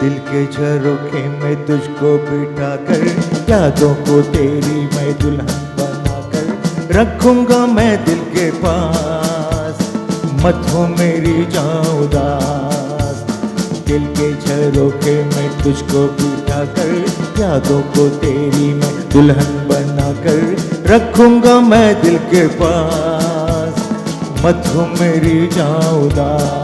दिल के झरोखे में तुझको बिठा कर, यादों को तेरी मैं दुल्हन बना कर रखूंगा मैं दिल के पास, मत हो मेरी जान उदास। दिल के झरोखे में तुझको बिठा कर, यादों को तेरी मैं दुल्हन बना कर रखूंगा मैं दिल के पास, मत हो मेरी जान उदास।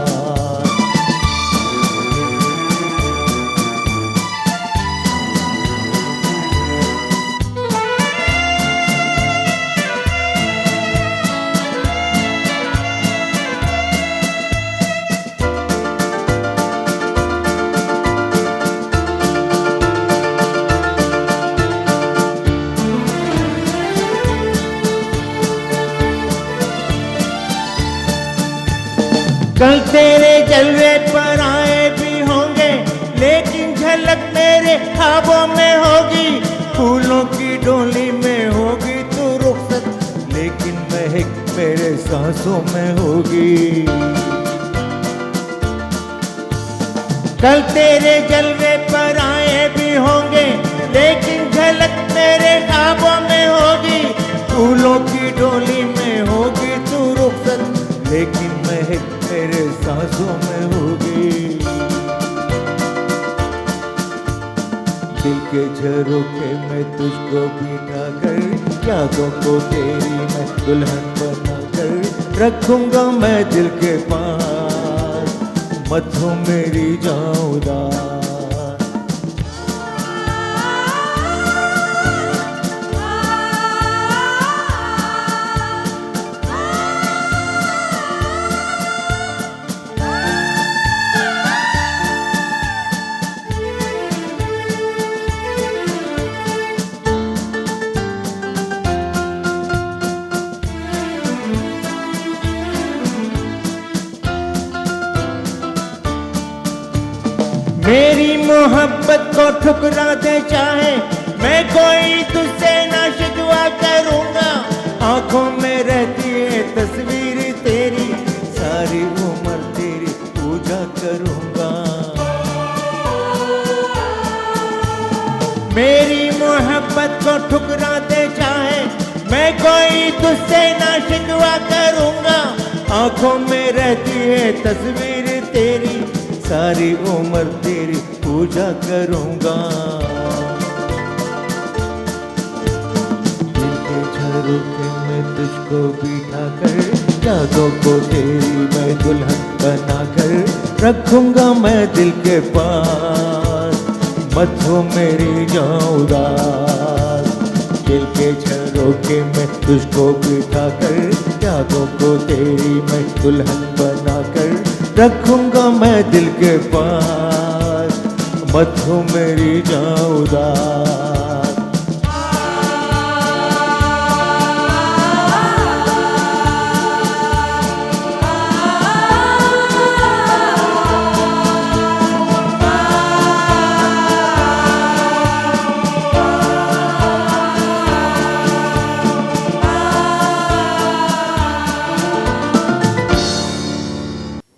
कल तेरे जलवे पर आए भी होंगे, लेकिन झलक मेरे ख्वाबों में होगी। फूलों की डोली में होगी तू रुखसत, लेकिन महक मेरे सांसों में होगी। कल तेरे जलवे पर आए भी होंगे, लेकिन झलक मेरे ख्वाबों में होगी। फूलों की डोली में होगी तू रुखसत, लेकिन महक मेरे सांसों में होगी। दिल के झरोखे में तुझको बिठा कर, यादों को तेरी मैं दुल्हन बना कर रखूंगा मैं दिल के पास, मत हो मेरी जान उदास। मेरी मोहब्बत को ठुकरा दे चाहे, मैं कोई तुझसे ना शिकवा करूंगा। आंखों में रहती है तस्वीर तेरी, सारी उम्र तेरी पूजा करूंगा। मेरी मोहब्बत को ठुकरा दे चाहे, मैं कोई तुझसे ना शिकवा करूंगा। आंखों में रहती है तस्वीर तेरी, सारी उम्र तेरी पूजा करूंगा। दिल के झरोखे में तुझको बिठा कर, यादों को तेरी मैं दुल्हन बना कर रखूंगा मैं दिल के पास, मत हो मेरी जान उदास। दिल के झरोखे में तुझको बिठा कर, यादों को तेरी मैं दुल्हन बना कर रखूंगा मैं दिल के पास, मत हो मेरी जान उदास।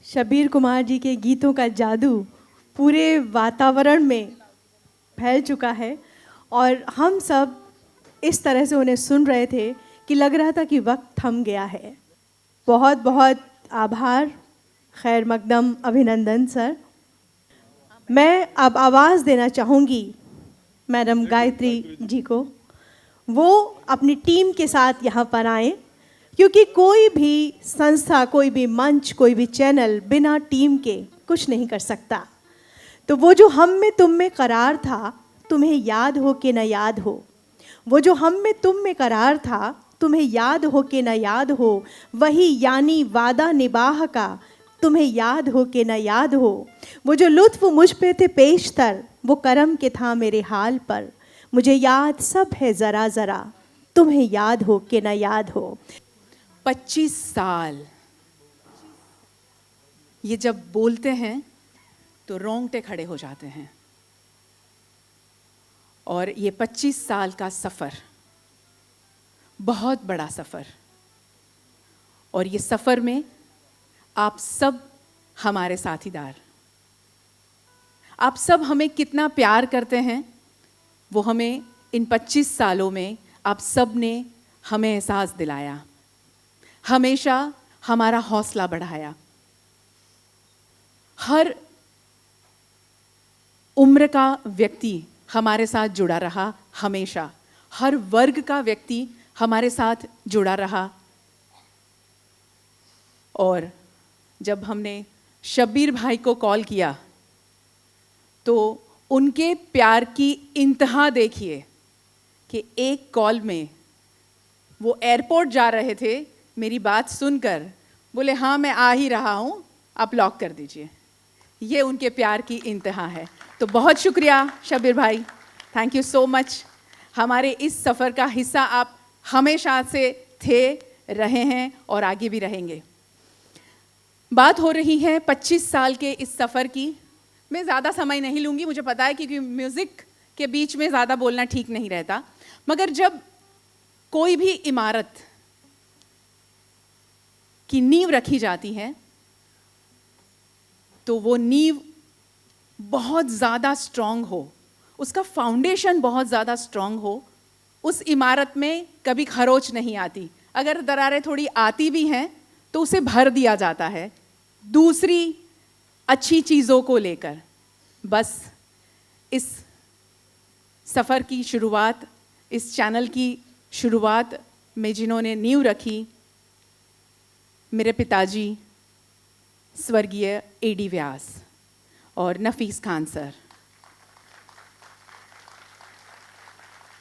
शब्बीर कुमार जी के गीतों का जादू पूरे वातावरण में फैल चुका है और हम सब इस तरह से उन्हें सुन रहे थे कि लग रहा था कि वक्त थम गया है। बहुत बहुत आभार, खैर मकदम अभिनंदन सर। मैं अब आवाज़ देना चाहूँगी मैडम गायत्री जी को, वो अपनी टीम के साथ यहाँ पर आएँ, क्योंकि कोई भी संस्था, कोई भी मंच, कोई भी चैनल बिना टीम के कुछ नहीं कर सकता। तो वो जो हम में तुम में करार था, तुम्हें याद हो कि न याद हो, वो जो हम में तुम में करार था, तुम्हें याद हो कि न याद हो, वही यानी वादा निबाह का, तुम्हें याद हो कि न याद हो। वो जो लुत्फ़ मुझ पे थे पेशतर, वो करम के था मेरे हाल पर, मुझे याद सब है ज़रा ज़रा, तुम्हें याद हो कि न याद हो। 25 साल, ये जब बोलते हैं तो रोंगटे खड़े हो जाते हैं। और ये 25 साल का सफ़र, बहुत बड़ा सफ़र, और ये सफ़र में आप सब हमारे साथीदार, आप सब हमें कितना प्यार करते हैं, वो हमें इन 25 सालों में आप सब ने हमें एहसास दिलाया, हमेशा हमारा हौसला बढ़ाया। हर उम्र का व्यक्ति हमारे साथ जुड़ा रहा, हमेशा हर वर्ग का व्यक्ति हमारे साथ जुड़ा रहा। और जब हमने शब्बीर भाई को कॉल किया तो उनके प्यार की इंतहा देखिए कि एक कॉल में वो एयरपोर्ट जा रहे थे, मेरी बात सुनकर बोले हाँ मैं आ ही रहा हूँ, आप लॉक कर दीजिए। ये उनके प्यार की इंतहा है। तो बहुत शुक्रिया शब्बीर भाई, थैंक यू सो मच। हमारे इस सफ़र का हिस्सा आप हमेशा से थे, रहे हैं और आगे भी रहेंगे। बात हो रही है 25 साल के इस सफ़र की। मैं ज़्यादा समय नहीं लूँगी, मुझे पता है क्योंकि म्यूज़िक के बीच में ज़्यादा बोलना ठीक नहीं रहता। मगर जब कोई भी इमारत की नींव रखी जाती है तो वो नींव बहुत ज़्यादा स्ट्रॉन्ग हो, उसका फाउंडेशन बहुत ज़्यादा स्ट्रॉन्ग हो, उस इमारत में कभी खरोच नहीं आती। अगर दरारें थोड़ी आती भी हैं तो उसे भर दिया जाता है दूसरी अच्छी चीज़ों को लेकर। बस इस सफ़र की शुरुआत, इस चैनल की शुरुआत में जिन्होंने नींव रखी, मेरे पिताजी स्वर्गीय एडी व्यास और नफीस खान सर,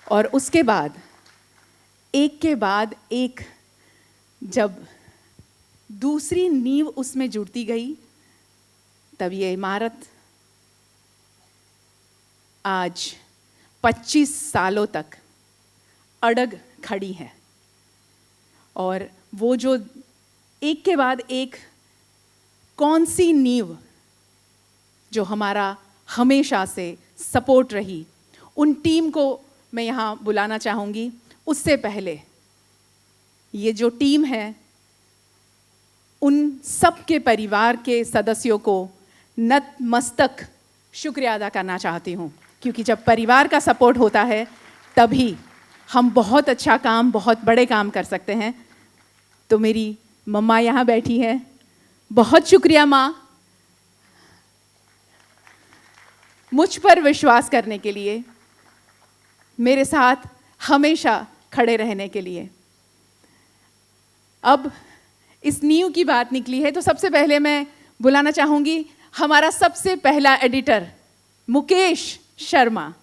और उसके बाद एक जब दूसरी नींव उसमें जुड़ती गई तब ये इमारत आज 25 सालों तक अड़ग खड़ी है। और वो जो एक के बाद एक कौन सी नींव जो हमारा हमेशा से सपोर्ट रही, उन टीम को मैं यहाँ बुलाना चाहूँगी। उससे पहले ये जो टीम है, उन सब के परिवार के सदस्यों को नतमस्तक शुक्रिया अदा करना चाहती हूँ, क्योंकि जब परिवार का सपोर्ट होता है तभी हम बहुत अच्छा काम, बहुत बड़े काम कर सकते हैं। तो मेरी मम्मा यहाँ बैठी हैं, बहुत शुक्रिया माँ, मुझ पर विश्वास करने के लिए, मेरे साथ हमेशा खड़े रहने के लिए। अब इस नींव की बात निकली है तो सबसे पहले मैं बुलाना चाहूँगी हमारा सबसे पहला एडिटर मुकेश शर्मा।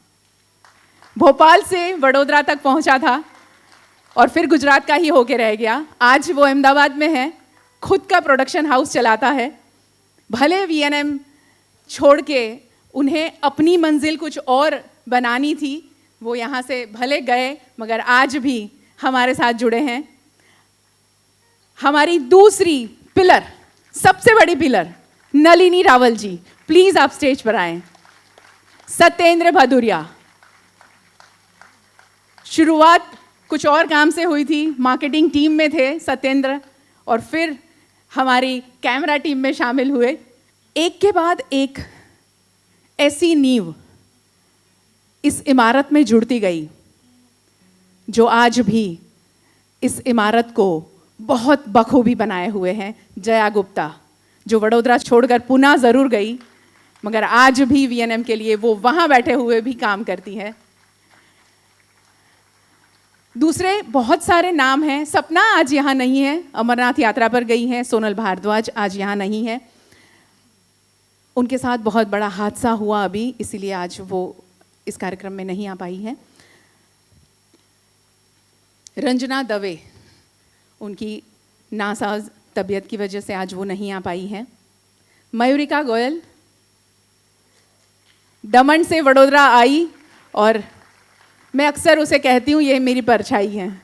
भोपाल से वडोदरा तक पहुँचा था और फिर गुजरात का ही होके रह गया। आज वो अहमदाबाद में है, खुद का प्रोडक्शन हाउस चलाता है। भले वीएनएम छोड़ के उन्हें अपनी मंजिल कुछ और बनानी थी, वो यहाँ से भले गए मगर आज भी हमारे साथ जुड़े हैं। हमारी दूसरी पिलर, सबसे बड़ी पिलर, नलिनी रावल जी, प्लीज आप स्टेज पर आएं। सत्येंद्र भदुरिया, शुरुआत कुछ और काम से हुई थी, मार्केटिंग टीम में थे सत्येंद्र, और फिर हमारी कैमरा टीम में शामिल हुए। एक के बाद एक ऐसी नींव इस इमारत में जुड़ती गई जो आज भी इस इमारत को बहुत बखूबी बनाए हुए हैं। जया गुप्ता, जो वडोदरा छोड़कर पुणे ज़रूर गई मगर आज भी वीएनएम के लिए वो वहाँ बैठे हुए भी काम करती है। दूसरे बहुत सारे नाम हैं। सपना आज यहाँ नहीं है, अमरनाथ यात्रा पर गई हैं। सोनल भारद्वाज आज यहाँ नहीं है, उनके साथ बहुत बड़ा हादसा हुआ अभी, इसीलिए आज वो इस कार्यक्रम में नहीं आ पाई हैं। रंजना दवे, उनकी नासाज तबीयत की वजह से आज वो नहीं आ पाई हैं। मयूरिका गोयल दमन से वडोदरा आई और मैं अक्सर उसे कहती हूँ ये मेरी परछाई है।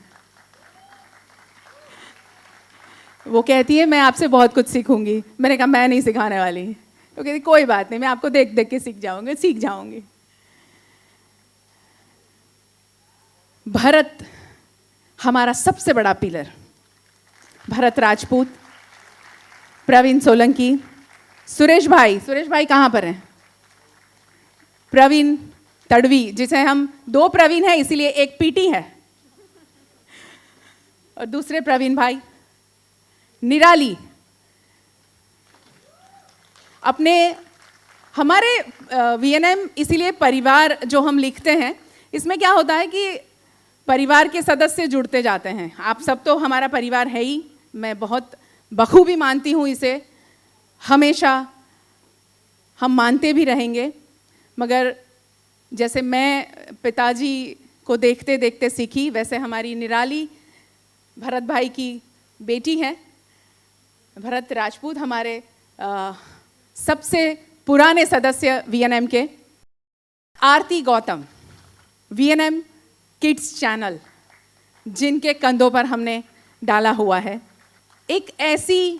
वो कहती है मैं आपसे बहुत कुछ सीखूंगी। मैंने कहा मैं नहीं सिखाने वाली। तो कहती कोई बात नहीं, मैं आपको देख देख के सीख जाऊंगी। भरत, हमारा सबसे बड़ा पिलर, भरत राजपूत, प्रवीण सोलंकी, सुरेश भाई कहाँ पर हैं? प्रवीण तड़वी, जिसे हम दो प्रवीण हैं इसीलिए एक पीटी है, और दूसरे प्रवीण भाई निराली। अपने हमारे वीएनएम इसीलिए परिवार जो हम लिखते हैं, इसमें क्या होता है कि परिवार के सदस्य जुड़ते जाते हैं। आप सब तो हमारा परिवार है ही, मैं बहुत बखूबी मानती हूँ इसे, हमेशा हम मानते भी रहेंगे। मगर जैसे मैं पिताजी को देखते देखते सीखी, वैसे हमारी निराली भरत भाई की बेटी है। भरत राजपूत हमारे सबसे पुराने सदस्य वीएनएम के। आरती गौतम, वीएनएम किड्स चैनल जिनके कंधों पर हमने डाला हुआ है। एक ऐसी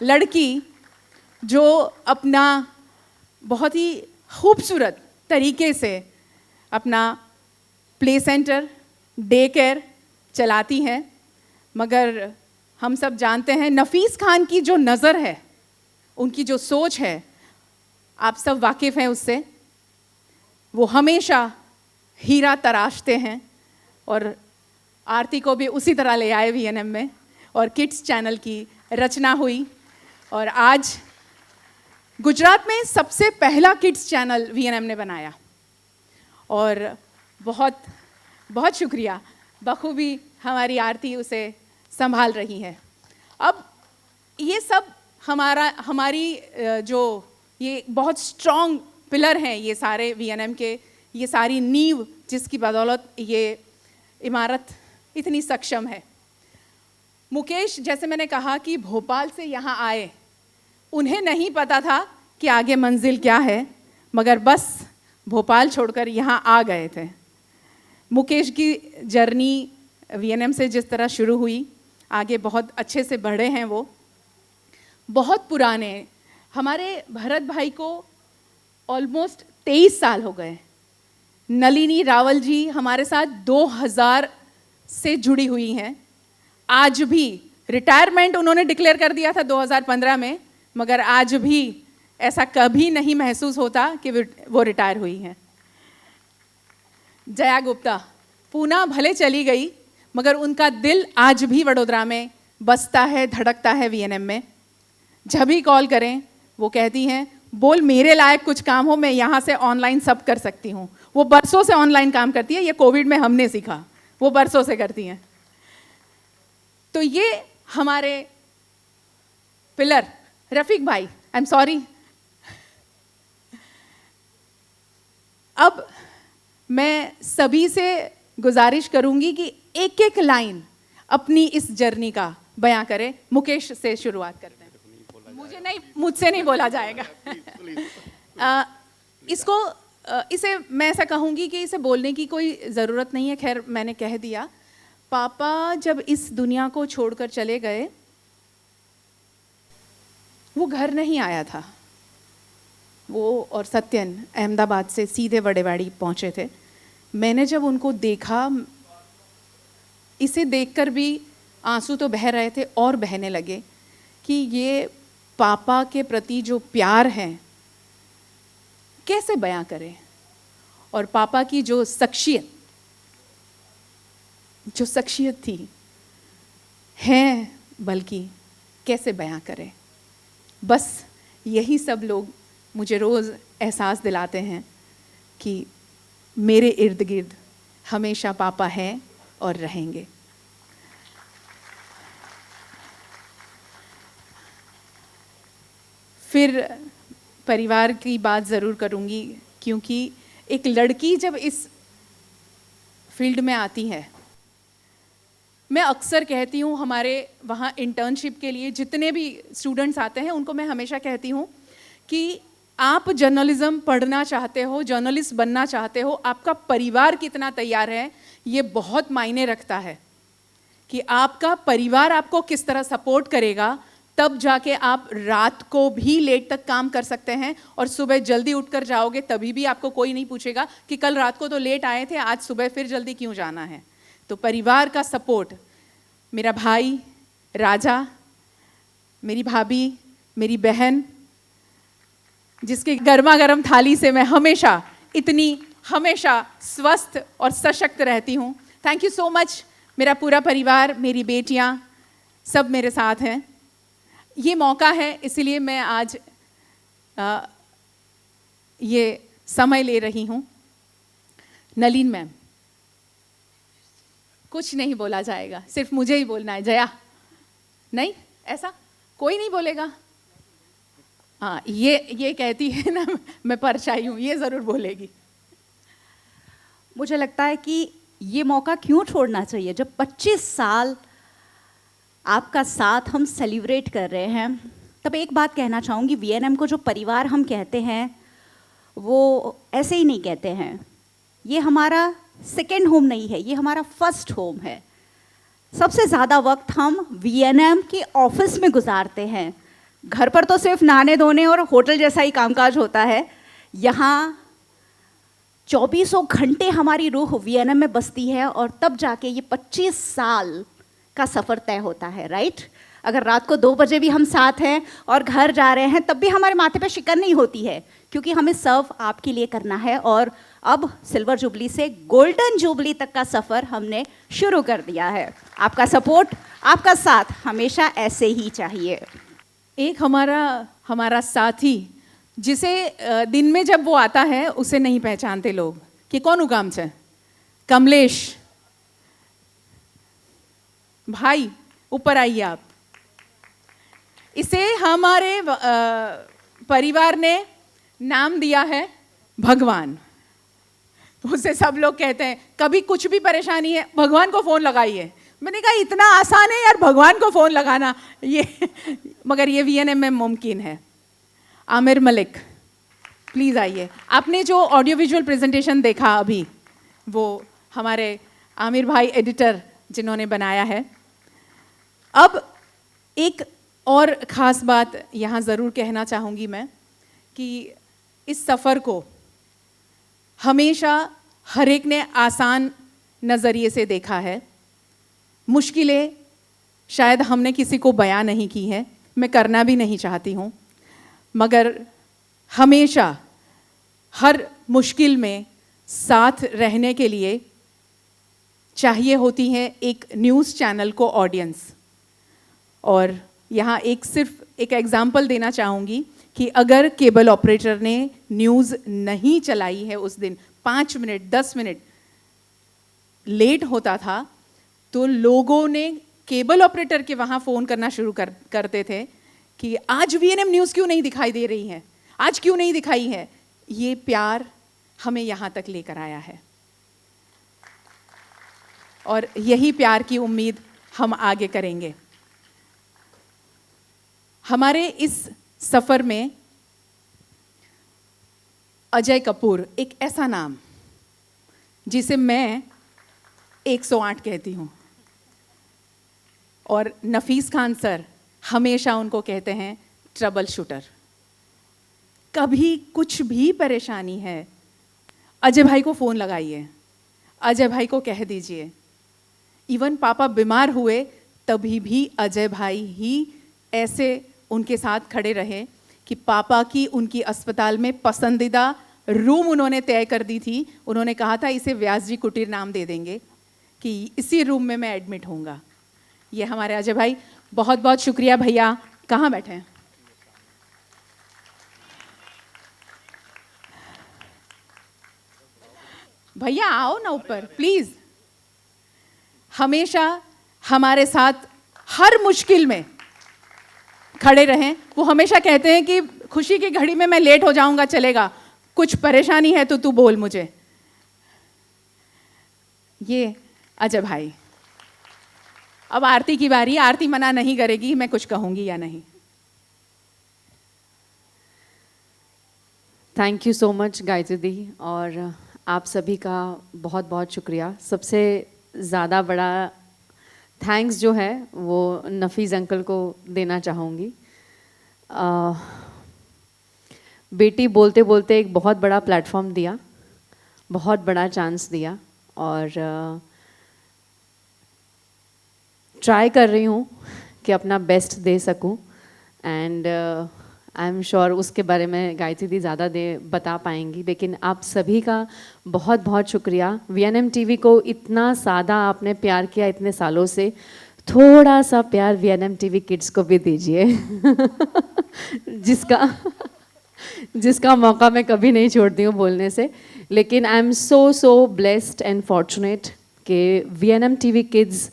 लड़की जो अपना बहुत ही खूबसूरत तरीके से अपना प्ले सेंटर, डे केयर चलाती है। मगर हम सब जानते हैं नफीस खान की जो नज़र है, उनकी जो सोच है, आप सब वाकिफ़ हैं उससे। वो हमेशा हीरा तराशते हैं और आरती को भी उसी तरह ले आए वीएनएम में, और किड्स चैनल की रचना हुई। और आज गुजरात में सबसे पहला किड्स चैनल वीएनएम ने बनाया, और बहुत बहुत शुक्रिया, बखूबी हमारी आरती उसे संभाल रही है। अब ये सब हमारी जो ये बहुत स्ट्रॉन्ग पिलर हैं, ये सारे वीएनएम के, ये सारी नींव जिसकी बदौलत ये इमारत इतनी सक्षम है। मुकेश, जैसे मैंने कहा कि भोपाल से यहाँ आए, उन्हें नहीं पता था कि आगे मंजिल क्या है, मगर बस भोपाल छोड़कर यहाँ आ गए थे। मुकेश की जर्नी वीएनएम से जिस तरह शुरू हुई, आगे बहुत अच्छे से बढ़े हैं वो। बहुत पुराने हमारे भरत भाई को ऑलमोस्ट 23 साल हो गए। नलिनी रावल जी हमारे साथ 2000 से जुड़ी हुई हैं। आज भी रिटायरमेंट उन्होंने डिक्लेयर कर दिया था 2015 में, मगर आज भी ऐसा कभी नहीं महसूस होता कि वो रिटायर हुई हैं। जया गुप्ता पूना भले चली गई, मगर उनका दिल आज भी वडोदरा में बसता है, धड़कता है वीएनएम में। जब भी कॉल करें वो कहती हैं, बोल मेरे लायक कुछ काम हो, मैं यहाँ से ऑनलाइन सब कर सकती हूँ। वो बरसों से ऑनलाइन काम करती है, ये कोविड में हमने सीखा, वो बरसों से करती हैं। तो ये हमारे पिलर। रफीक भाई, आई एम सॉरी, अब मैं सभी से गुजारिश करूंगी कि एक एक लाइन अपनी इस जर्नी का बयां करें। मुकेश से शुरुआत करते हैं। मुझसे नहीं बोला जाएगा। इसे मैं ऐसा कहूंगी कि इसे बोलने की कोई ज़रूरत नहीं है, खैर मैंने कह दिया। पापा जब इस दुनिया को छोड़कर चले गए, वो घर नहीं आया था। वो और सत्यन अहमदाबाद से सीधे वडेवाड़ी पहुंचे थे। मैंने जब उनको देखा, इसे देखकर भी आंसू तो बह रहे थे और बहने लगे कि ये पापा के प्रति जो प्यार है कैसे बयां करें, और पापा की जो शख्सियत थी है, बल्कि कैसे बयां करें। बस यही सब लोग मुझे रोज़ एहसास दिलाते हैं कि मेरे इर्द गिर्द हमेशा पापा हैं और रहेंगे। फिर परिवार की बात ज़रूर करूँगी, क्योंकि एक लड़की जब इस फील्ड में आती है, मैं अक्सर कहती हूँ हमारे वहाँ इंटर्नशिप के लिए जितने भी स्टूडेंट्स आते हैं उनको मैं हमेशा कहती हूँ कि आप जर्नलिज्म पढ़ना चाहते हो, जर्नलिस्ट बनना चाहते हो, आपका परिवार कितना तैयार है ये बहुत मायने रखता है। कि आपका परिवार आपको किस तरह सपोर्ट करेगा, तब जाके आप रात को भी लेट तक काम कर सकते हैं और सुबह जल्दी उठकर जाओगे, तभी भी आपको कोई नहीं पूछेगा कि कल रात को तो लेट आए थे, आज सुबह फिर जल्दी क्यों जाना है। तो परिवार का सपोर्ट, मेरा भाई राजा, मेरी भाभी, मेरी बहन, जिसके गर्मा गर्म थाली से मैं हमेशा इतनी हमेशा स्वस्थ और सशक्त रहती हूँ। Thank you so much. मेरा पूरा परिवार, मेरी बेटियाँ सब मेरे साथ हैं। ये मौका है इसलिए मैं आज ये समय ले रही हूँ। नलिन मैम, कुछ नहीं बोला जाएगा, सिर्फ मुझे ही बोलना है। जया, नहीं, ऐसा कोई नहीं बोलेगा। हाँ, ये कहती है ना मैं परछाई हूँ, ये ज़रूर बोलेगी। मुझे लगता है कि ये मौका क्यों छोड़ना चाहिए, जब 25 साल आपका साथ हम सेलिब्रेट कर रहे हैं। तब एक बात कहना चाहूँगी, वीएनएम को जो परिवार हम कहते हैं वो ऐसे ही नहीं कहते हैं। ये हमारा सेकेंड होम नहीं है, ये हमारा फर्स्ट होम है। सबसे ज़्यादा वक्त हम वीएनएम के ऑफिस में गुजारते हैं। घर पर तो सिर्फ नहाने धोने और होटल जैसा ही कामकाज होता है। यहाँ 24 घंटे हमारी रूह वीएनएम में बसती है और तब जाके ये 25 साल का सफ़र तय होता है, राइट। अगर रात को 2 बजे भी हम साथ हैं और घर जा रहे हैं तब भी हमारे माथे पे शिकन नहीं होती है, क्योंकि हमें सर्व आपके लिए करना है। और अब सिल्वर जुबली से गोल्डन जुबली तक का सफ़र हमने शुरू कर दिया है। आपका सपोर्ट, आपका साथ हमेशा ऐसे ही चाहिए। एक हमारा साथी जिसे दिन में जब वो आता है उसे नहीं पहचानते लोग कि कौन उगाम है। कमलेश भाई, ऊपर आइए आप। इसे हमारे परिवार ने नाम दिया है भगवान। उसे सब लोग कहते हैं कभी कुछ भी परेशानी है भगवान को फ़ोन लगाइए। मैंने कहा इतना आसान है यार भगवान को फ़ोन लगाना, ये मगर ये वीएनएम में मुमकिन है। आमिर मलिक, प्लीज़ आइए। आपने जो ऑडियो विजुअल प्रेजेंटेशन देखा अभी, वो हमारे आमिर भाई एडिटर जिन्होंने बनाया है। अब एक और ख़ास बात यहाँ ज़रूर कहना चाहूँगी मैं कि इस सफ़र को हमेशा हर एक ने आसान नज़रिए से देखा है। मुश्किलें शायद हमने किसी को बयां नहीं की है, मैं करना भी नहीं चाहती हूँ, मगर हमेशा हर मुश्किल में साथ रहने के लिए चाहिए होती है एक न्यूज़ चैनल को ऑडियंस। और यहाँ सिर्फ एक एग्जाम्पल देना चाहूँगी कि अगर केबल ऑपरेटर ने न्यूज़ नहीं चलाई है उस दिन, 5 मिनट 10 मिनट लेट होता था, तो लोगों ने केबल ऑपरेटर के वहाँ फ़ोन करना शुरू करते थे कि आज वीएनएम न्यूज़ क्यों नहीं दिखाई दे रही है, आज क्यों नहीं दिखाई है। ये प्यार हमें यहाँ तक लेकर आया है और यही प्यार की उम्मीद हम आगे करेंगे। हमारे इस सफ़र में अजय कपूर एक ऐसा नाम जिसे मैं 108 कहती हूँ, और नफीस खान सर हमेशा उनको कहते हैं ट्रबल शूटर। कभी कुछ भी परेशानी है, अजय भाई को फ़ोन लगाइए, अजय भाई को कह दीजिए। इवन पापा बीमार हुए तभी भी अजय भाई ही ऐसे उनके साथ खड़े रहे कि पापा की उनकी अस्पताल में पसंदीदा रूम उन्होंने तय कर दी थी। उन्होंने कहा था इसे व्यास जी कुटीर नाम दे देंगे कि इसी रूम में मैं एडमिट होऊंगा। ये हमारे अजय भाई, बहुत बहुत शुक्रिया भैया। कहाँ बैठे हैं? भैया आओ ना ऊपर प्लीज। हमेशा हमारे साथ हर मुश्किल में खड़े रहें। वो हमेशा कहते हैं कि खुशी की घड़ी में मैं लेट हो जाऊंगा, चलेगा, कुछ परेशानी है तो तू बोल मुझे। ये अजय भाई। अब आरती की बारी। आरती मना नहीं करेगी मैं कुछ कहूंगी या नहीं। Thank you so much Gayatri di, और आप सभी का बहुत बहुत शुक्रिया। सबसे ज़्यादा बड़ा थैंक्स जो है वो नफीज़ अंकल को देना चाहूँगी। बेटी बोलते बोलते एक बहुत बड़ा प्लेटफॉर्म दिया, बहुत बड़ा चांस दिया, और ट्राई कर रही हूँ कि अपना बेस्ट दे सकूँ। एंड आई एम श्योर उसके बारे में गायत्री दी ज़्यादा दे बता पाएंगी, लेकिन आप सभी का बहुत बहुत शुक्रिया। VNM TV को इतना सादा आपने प्यार किया इतने सालों से, थोड़ा सा प्यार VNM TV किड्स को भी दीजिए जिसका मौका मैं कभी नहीं छोड़ती हूँ बोलने से। लेकिन I am so blessed and fortunate कि VNM TV किड्स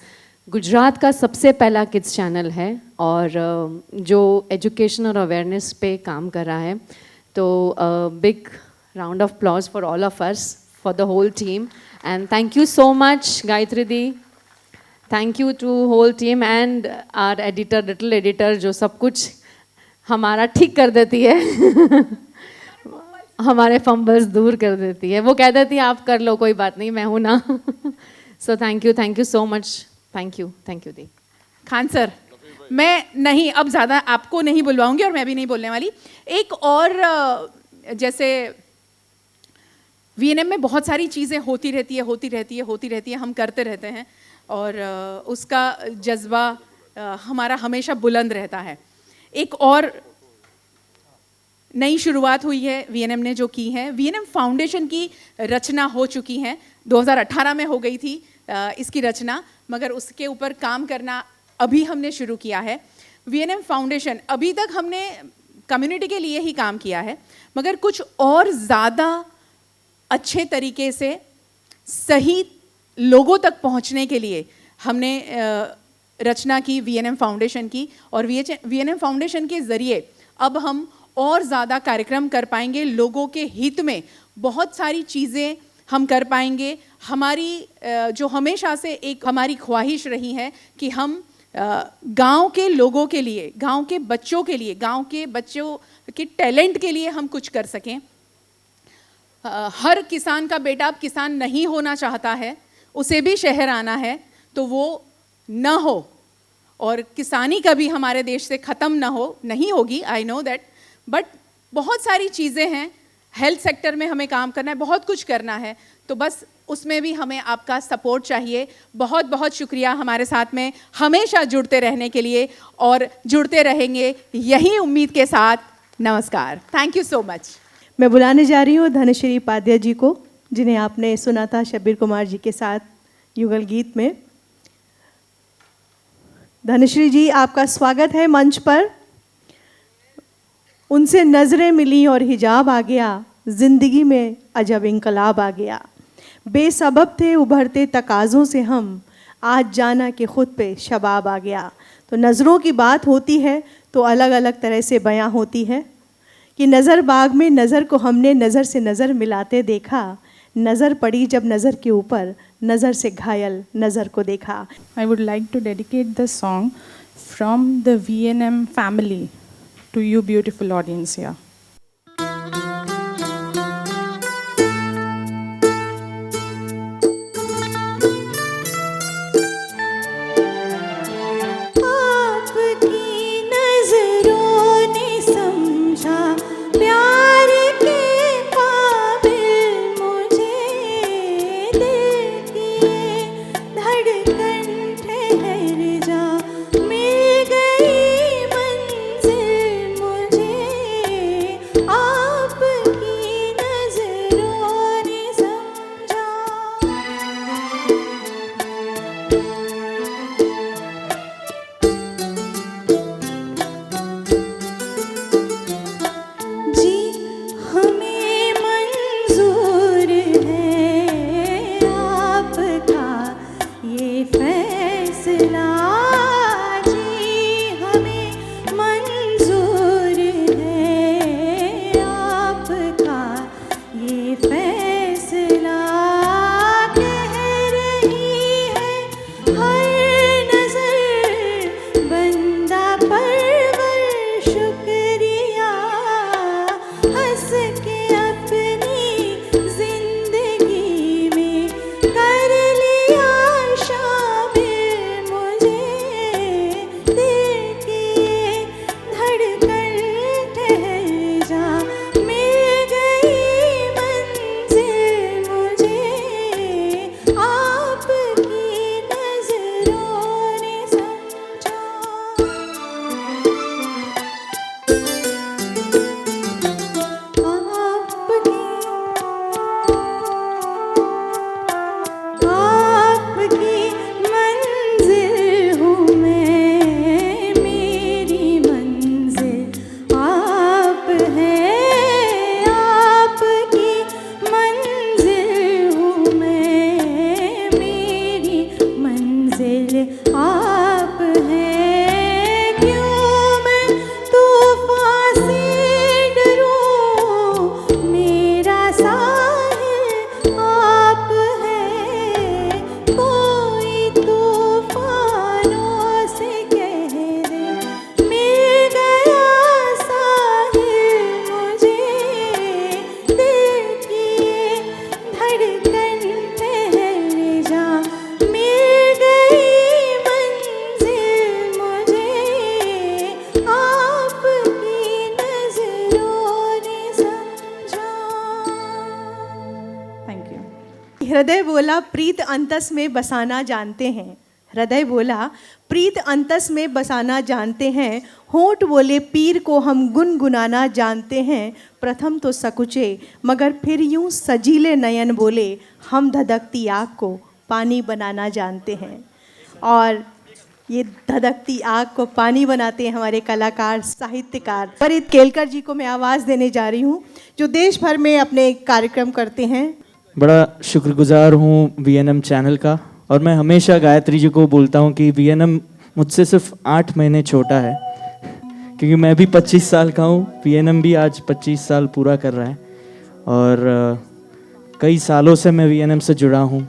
गुजरात का सबसे पहला किड्स चैनल है और जो एजुकेशन और अवेयरनेस पे काम कर रहा है। तो big round of applause for all of us, for the whole team, and thank you so much Gayatri di, thank you to whole team and our editor, little editor, जो सब कुछ हमारा ठीक कर देती है हमारे फंबल्स दूर कर देती है। वो कह देती है आप कर लो, कोई बात नहीं, मैं हूँ ना so thank you so much, thank you the. Khan sir, मैं नहीं अब ज़्यादा आपको नहीं बुलवाऊंगी और मैं भी नहीं बोलने वाली। एक और जैसे VNM में बहुत सारी चीज़ें होती रहती है, हम करते रहते हैं और उसका जज्बा हमारा हमेशा बुलंद रहता है। एक और नई शुरुआत हुई है VNM ने जो की है, VNM फाउंडेशन की रचना हो चुकी है, 2018 में हो गई थी इसकी रचना, मगर उसके ऊपर काम करना अभी हमने शुरू किया है। VNM फाउंडेशन, अभी तक हमने कम्युनिटी के लिए ही काम किया है, मगर कुछ और ज़्यादा अच्छे तरीके से सही लोगों तक पहुंचने के लिए हमने रचना की VNM फाउंडेशन की, और VNM फाउंडेशन के ज़रिए अब हम और ज़्यादा कार्यक्रम कर पाएंगे, लोगों के हित में बहुत सारी चीज़ें हम कर पाएंगे। हमारी जो हमेशा से एक हमारी ख्वाहिश रही है कि हम गांव के लोगों के लिए, गांव के बच्चों के लिए, गांव के बच्चों के टैलेंट के लिए हम कुछ कर सकें। हर किसान का बेटा अब किसान नहीं होना चाहता है, उसे भी शहर आना है, तो वो न हो, और किसानी कभी हमारे देश से ख़त्म ना हो, नहीं होगी, आई नो दैट, बट बहुत सारी चीज़ें हैं, हेल्थ सेक्टर में हमें काम करना है, बहुत कुछ करना है, तो बस उसमें भी हमें आपका सपोर्ट चाहिए। बहुत बहुत शुक्रिया हमारे साथ में हमेशा जुड़ते रहने के लिए, और जुड़ते रहेंगे यही उम्मीद के साथ। नमस्कार, थैंक यू सो मच। मैं बुलाने जा रही हूँ धनश्री पाद्या जी को, जिन्हें आपने सुना था शब्बीर कुमार जी के साथ युगल गीत में। धनश्री जी, आपका स्वागत है मंच पर। उनसे नज़रें मिली और हिजाब आ गया, ज़िंदगी में अजब इनकलाब आ गया। बेसबब थे उभरते तकाज़ों से हम, आज जाना कि खुद पे शबाब आ गया। तो नज़रों की बात होती है तो अलग अलग तरह से बयां होती है कि नज़र बाग में नज़र को हमने नज़र से नज़र मिलाते देखा, नज़र पड़ी जब नज़र के ऊपर, नज़र से घायल नज़र को देखा। I would like to dedicate this song from the VNM family to you beautiful audience here. हृदय बोला प्रीत अंतस में बसाना जानते हैं, हृदय बोला प्रीत अंतस में बसाना जानते हैं, होंठ बोले पीर को हम गुनगुनाना जानते हैं, प्रथम तो सकुचे मगर फिर यूं सजीले नयन बोले हम धधकती आग को पानी बनाना जानते हैं। और ये धधकती आग को पानी बनाते हैं हमारे कलाकार, साहित्यकार फरीद केलकर जी को मैं आवाज़ देने जा रही हूँ, जो देश भर में अपने कार्यक्रम करते हैं। बड़ा शुक्रगुजार हूँ VNM चैनल का, और मैं हमेशा गायत्री जी को बोलता हूँ कि VNM मुझसे सिर्फ 8 महीने छोटा है, क्योंकि मैं भी 25 साल का हूँ, VNM भी आज 25 साल पूरा कर रहा है, और कई सालों से मैं VNM से जुड़ा हूँ,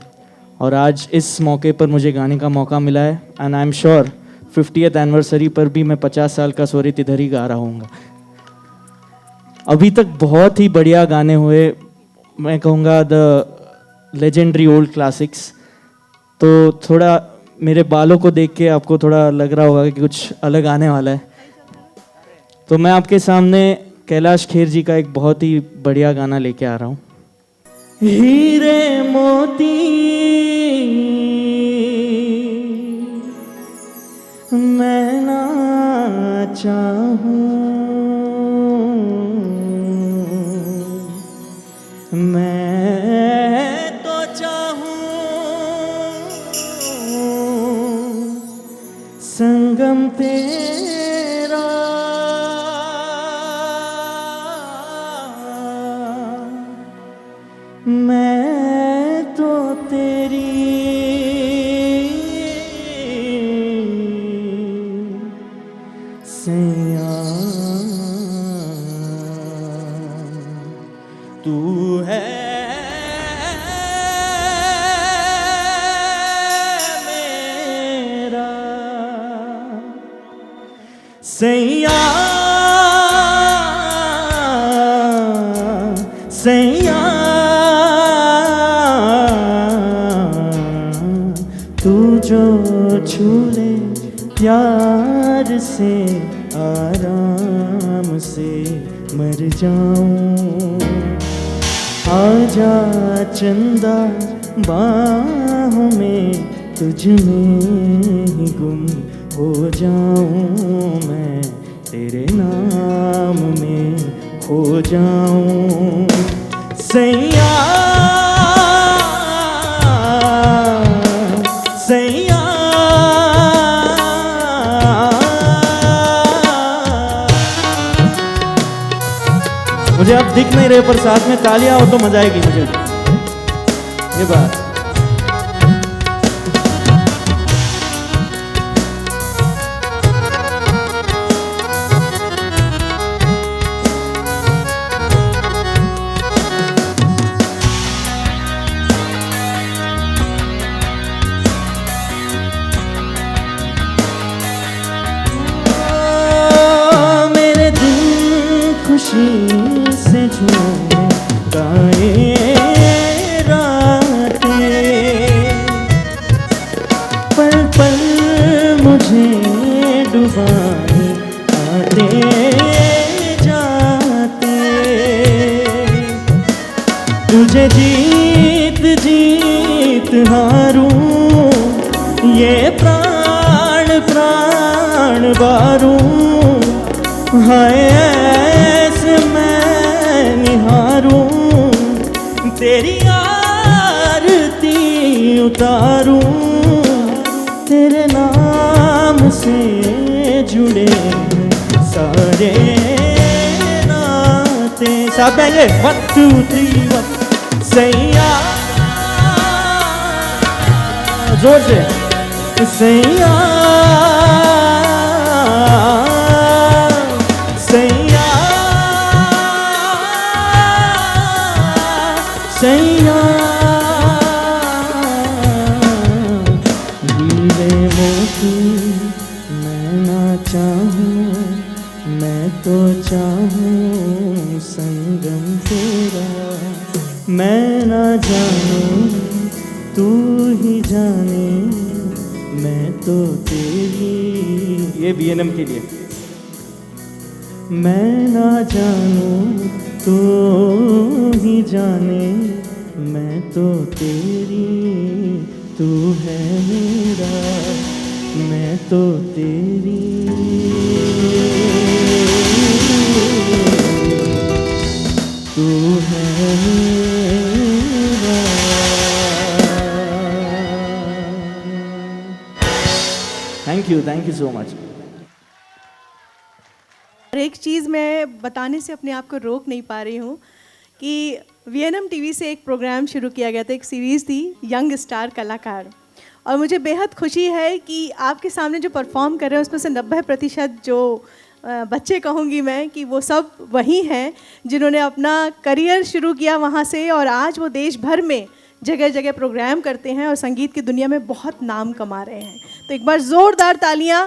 और आज इस मौके पर मुझे गाने का मौका मिला है। And I am sure 50th anniversary पर भी मैं 50 साल का स्वरित इधर ही गा रहा हूँगा। अभी तक बहुत ही बढ़िया गाने हुए, मैं कहूँगा द लेजेंडरी ओल्ड क्लासिक्स। तो थोड़ा मेरे बालों को देख के आपको थोड़ा लग रहा होगा कि कुछ अलग आने वाला है, तो मैं आपके सामने कैलाश खेर जी का एक बहुत ही बढ़िया गाना लेके आ रहा हूँ। हीरे मोती मैं ना चाहूं, मैं तो चाहूं संगम तेरा, मैं तो तेरी सैया, तू है मेरा सैया, सैया तू जो छू ले प्यार से आराम से मर जाऊं, आजा चंदा बाहों में तुझ में ही गुम हो जाऊं, मैं तेरे नाम में खो जाऊं सैया, सैया। मुझे अब दिख नहीं रहे, पर साथ में तालियां हो तो मजा आएगी मुझे, ये बात। खुशी से झूमे गाए रातें, पल पल मुझे डुबाए आते जाते, तुझे जीत जीत हारूं, ये प्राण प्राण बारूं, हाय ऐसे मैं निहारूं, तेरी आरती उतारूं, तेरे नाम से जुड़े सारे नाते। साथ में 1 2 3 1 सैया, जोर से सैया, सैया, सैया। हीरे मोती मैं ना चाहूं, मैं तो चाहूं संगम तेरा, मैं ना जानूं तू ही जाने, मैं तो तेरी। ये VNM के लिए। मैं ना जानूं तो ही जाने, मैं तो तेरी, तू है मेरा, मैं तो तेरी, तू है मेरा। Thank you so much. और एक चीज़ मैं बताने से अपने आप को रोक नहीं पा रही हूँ कि वीएनएम टीवी से एक प्रोग्राम शुरू किया गया था, एक सीरीज़ थी यंग स्टार कलाकार, और मुझे बेहद खुशी है कि आपके सामने जो परफॉर्म कर रहे हैं उसमें से 90% जो बच्चे कहूँगी मैं कि वो सब वही हैं जिन्होंने अपना करियर शुरू किया वहाँ से, और आज वो देश भर में जगह जगह प्रोग्राम करते हैं और संगीत की दुनिया में बहुत नाम कमा रहे हैं। तो एक बार ज़ोरदार तालियां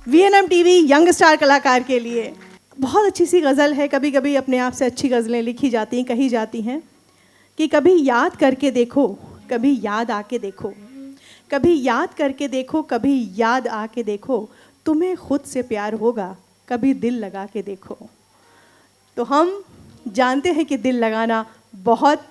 वीएनएम टीवी यंग स्टार कलाकार के लिए। बहुत अच्छी सी गज़ल है, कभी कभी अपने आप से अच्छी गज़लें लिखी जाती हैं, कही जाती हैं कि कभी याद करके देखो, कभी याद आके देखो, कभी याद करके देखो, कभी याद आके देखो, तुम्हें खुद से प्यार होगा, कभी दिल लगा के देखो। तो हम जानते हैं कि दिल लगाना बहुत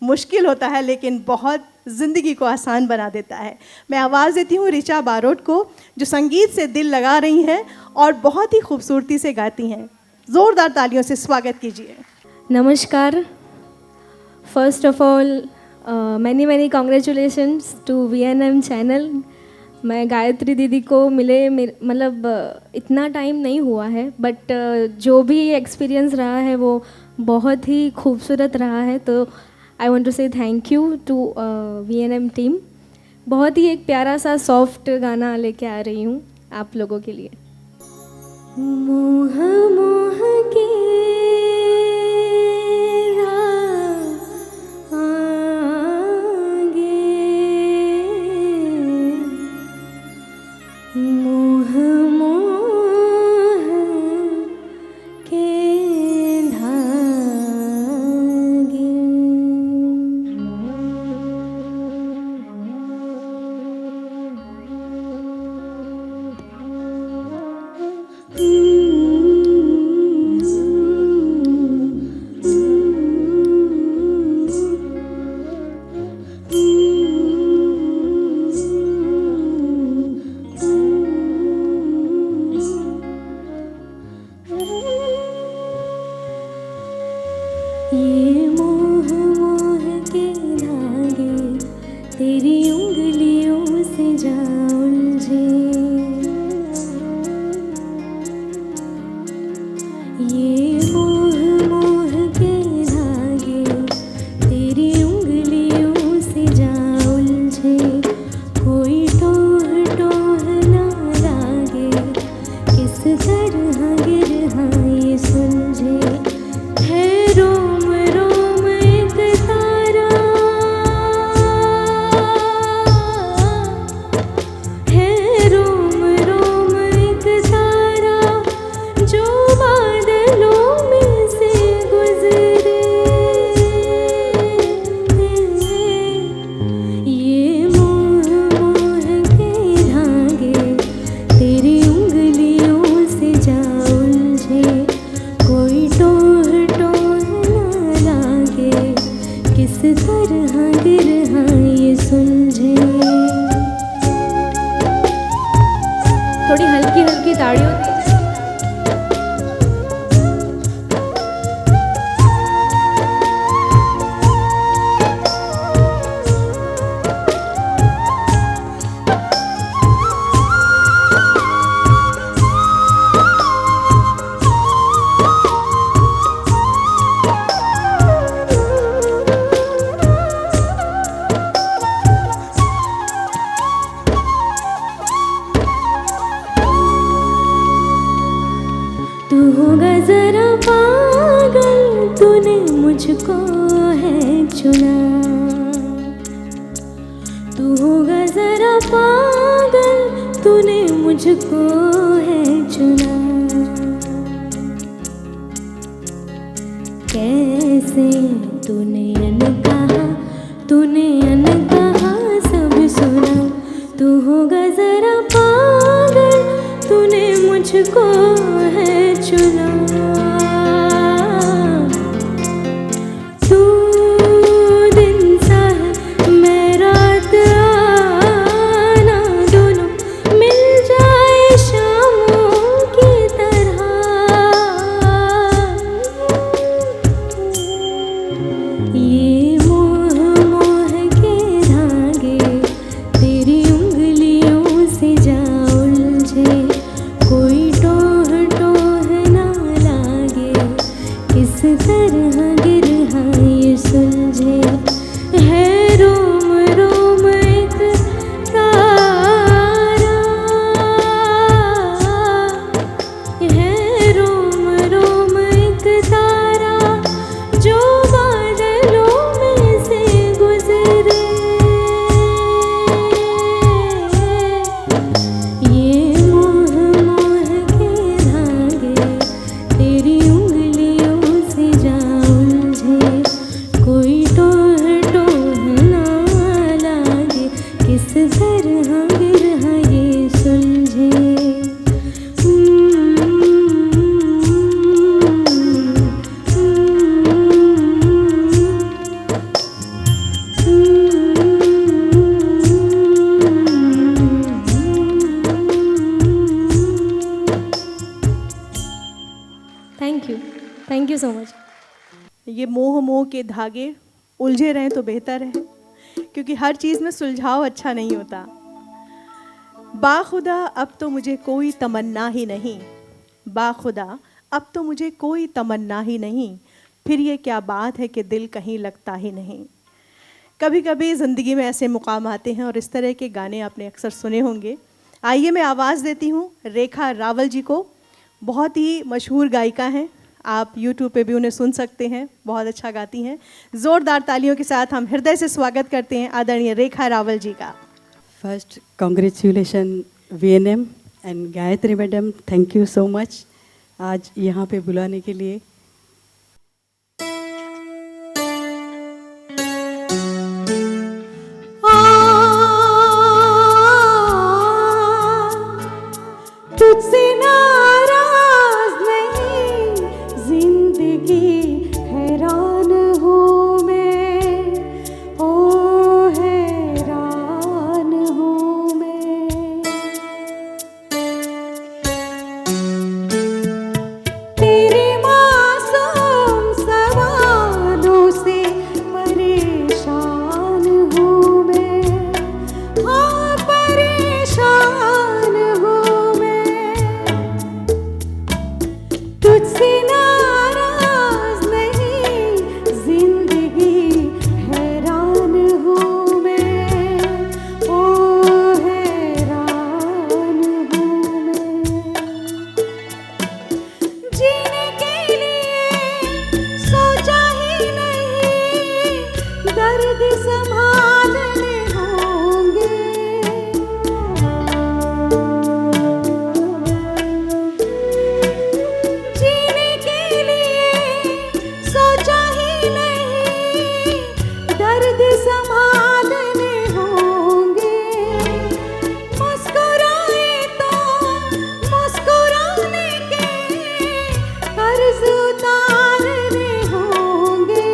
मुश्किल होता है, लेकिन बहुत ज़िंदगी को आसान बना देता है। मैं आवाज़ देती हूँ ऋचा बारोट को, जो संगीत से दिल लगा रही हैं और बहुत ही खूबसूरती से गाती हैं। ज़ोरदार तालियों से स्वागत कीजिए। नमस्कार। First of all many congratulations to VNM channel. मैं गायत्री दीदी को मिले मतलब इतना टाइम नहीं हुआ है, बट जो भी एक्सपीरियंस रहा है वो बहुत ही खूबसूरत रहा है। तो I want to say thank you to VNM team. बहुत ही एक प्यारा सा सॉफ्ट गाना लेके आ रही हूँ आप लोगों के लिए। मोह मोह के मोह मोह के ये मोह मोह के धागे तेरी उंगलियों से जा उलझे। ये मोह मोह के धागे तेरी उंगलियों से जा उलझे। कोई टोह टोह ना लागे, किस तरह गिरहा ये सुलझे। है रोम रोम एक तारा, है रोम रोम एक तारा, जो बादलों में से गुजरे। ये मोह मोह के धागे तेरी उंगलियों से जा उलझे। कोई टोह टोह ना लागे, किस तरह गिरहा ये सुलझे। थोड़ी हल्की हल्की ताड़ियों की। तू होगा जरा पागल, तूने मुझको है चुना। तू होगा जरा पागल, तूने मुझको है चुना। कैसे तूने अनकहा सब सुना। तू होगा जरा पागल, तूने मुझको है चुना। तू दिन थैंक यू सो मच। ये मोह मोह के धागे उलझे रहें तो बेहतर है, क्योंकि हर चीज़ में सुलझाव अच्छा नहीं होता। बाखुदा अब तो मुझे कोई तमन्ना ही नहीं, बाखुदा अब तो मुझे कोई तमन्ना ही नहीं, फिर ये क्या बात है कि दिल कहीं लगता ही नहीं। कभी कभी ज़िंदगी में ऐसे मुकाम आते हैं और इस तरह के गाने आपने अक्सर सुने होंगे। आइए मैं आवाज़ देती हूँ रेखा रावल जी को। बहुत ही मशहूर गायिका हैं, आप YouTube पे भी उन्हें सुन सकते हैं, बहुत अच्छा गाती हैं। ज़ोरदार तालियों के साथ हम हृदय से स्वागत करते हैं आदरणीय रेखा रावल जी का। First congratulation VNM and Gayatri madam, thank you so much आज यहाँ पे बुलाने के लिए। तुझसे नाराज नहीं, जिंदगी हैरान हूँ मैं, ओ हैरान हूँ मैं। तेरे मासूम सवालों से परेशान हूँ मैं, हाँ परेशान हूँ मैं। तुझसे नाराज नहीं, जिंदगी हैरान हूँ मैं, ओ हैरान हूँ मैं। जीने के लिए सोचा ही नहीं, दर्द संभालने होंगे। जीने के लिए सोचा ही नहीं, दर्द संभालने होंगे। मुस्कुराए तो मुस्कुराने के कर्ज उतारने होंगे।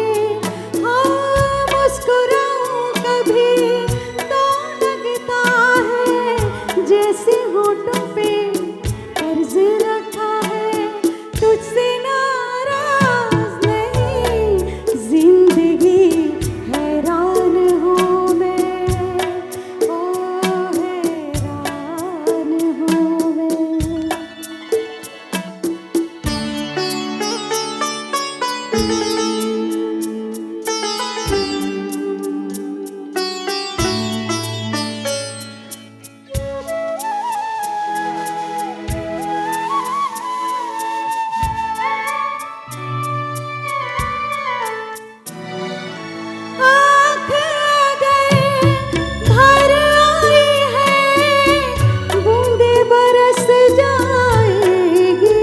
हाँ मुस्कुराऊं कभी तो लगता है जैसे होठों पे कर्ज रखा है। तुझसे नाराज नहीं, जिंदगी हैरान हूँ मैं, ओ हैरान हूँ मैं। आँख अगर भर आई है, बूंदे बरस जाएगी।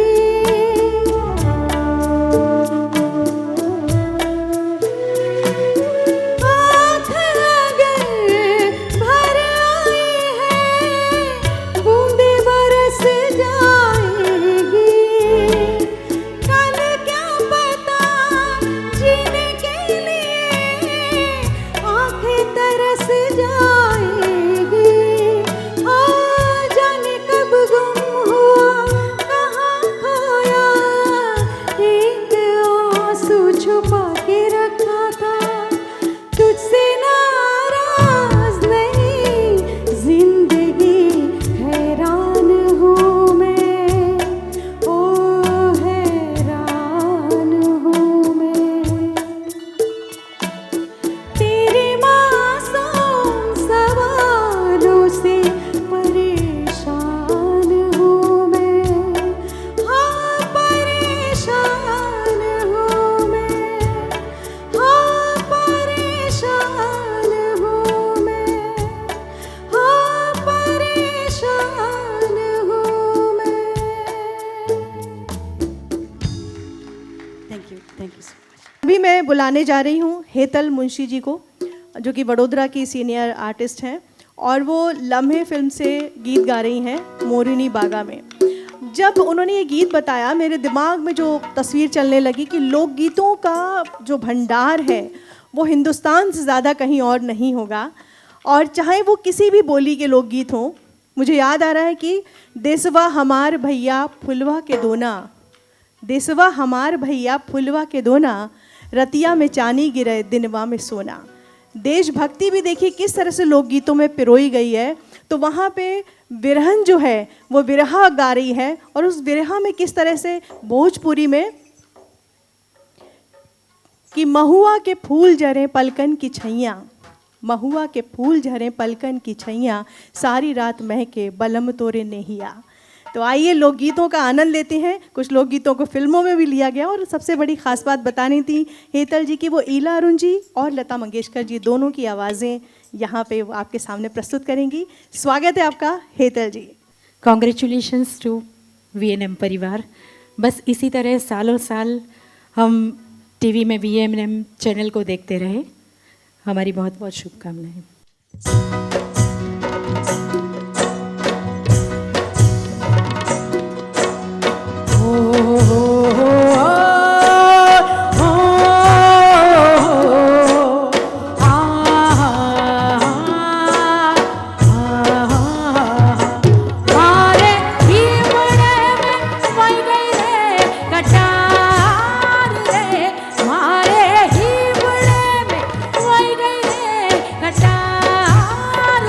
आँख अगर भर आई है, बूंदे बरस जाएगी। कल क्या पता जीने के लिए आंखें तरस जाएगी। हाँ जाने कब गुम हुआ, कहाँ खोया, एक आंसू छुपा के रखा था। तुझसे नाराज नहीं, जिंदगी हैरान हूँ मैं, ओ हैरान हूँ मैं। तेरे मासूम सवालों से परेशान हूँ मैं, हाँ परेशान हूँ मैं, हाँ परेशान हूँ मैं, हाँ परेशान हूँ मैं। Thank you so much. अभी मैं बुलाने जा रही हूँ हेतल मुंशी जी को, जो कि वडोदरा की सीनियर आर्टिस्ट हैं और वो लम्हे फिल्म से गीत गा रही हैं मोरिनी बागा में। जब उन्होंने ये गीत बताया, मेरे दिमाग में जो तस्वीर चलने लगी कि लोकगीतों का जो भंडार है वो हिंदुस्तान से ज़्यादा कहीं और नहीं होगा, और चाहे वो किसी भी बोली के लोकगीत हों। मुझे याद आ रहा है कि देसवा हमार भैया फुलवा के दोना, देसवा हमार भैया फुलवा के दोना, रतिया में चानी गिरे दिनवा में सोना। देशभक्ति भी देखिए किस तरह से लोकगीतों में पिरोई गई है। तो वहाँ पे विरहन जो है वो विरहा गा रही है, और उस विरहा में किस तरह से भोजपुरी में कि महुआ के फूल झरे पलकन की छैया, महुआ के फूल झरे पलकन की छैया, सारी रात महके बलम तोरे नेहिया। तो आइए लोकगीतों का आनंद लेते हैं। कुछ लोकगीतों को फिल्मों में भी लिया गया, और सबसे बड़ी खास बात बतानी थी हेतल जी की, वो ईला अरुण जी और लता मंगेशकर जी दोनों की आवाज़ें यहाँ पे वो आपके सामने प्रस्तुत करेंगी। स्वागत है आपका हेतल जी। कॉन्ग्रेचुलेशंस टू VNM परिवार। बस इसी तरह सालों साल हम टीवी में VNM चैनल को देखते रहे। हमारी बहुत बहुत शुभकामनाएं। कटार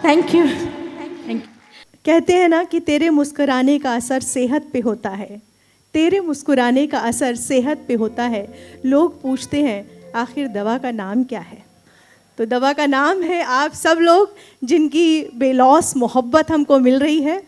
थैंक यू। कहते हैं ना कि तेरे मुस्कुराने का असर सेहत पे होता है, तेरे मुस्कुराने का असर सेहत पे होता है। लोग पूछते हैं आखिर दवा का नाम क्या है? तो दवा का नाम है आप सब लोग जिनकी बेलौस मोहब्बत हमको मिल रही है।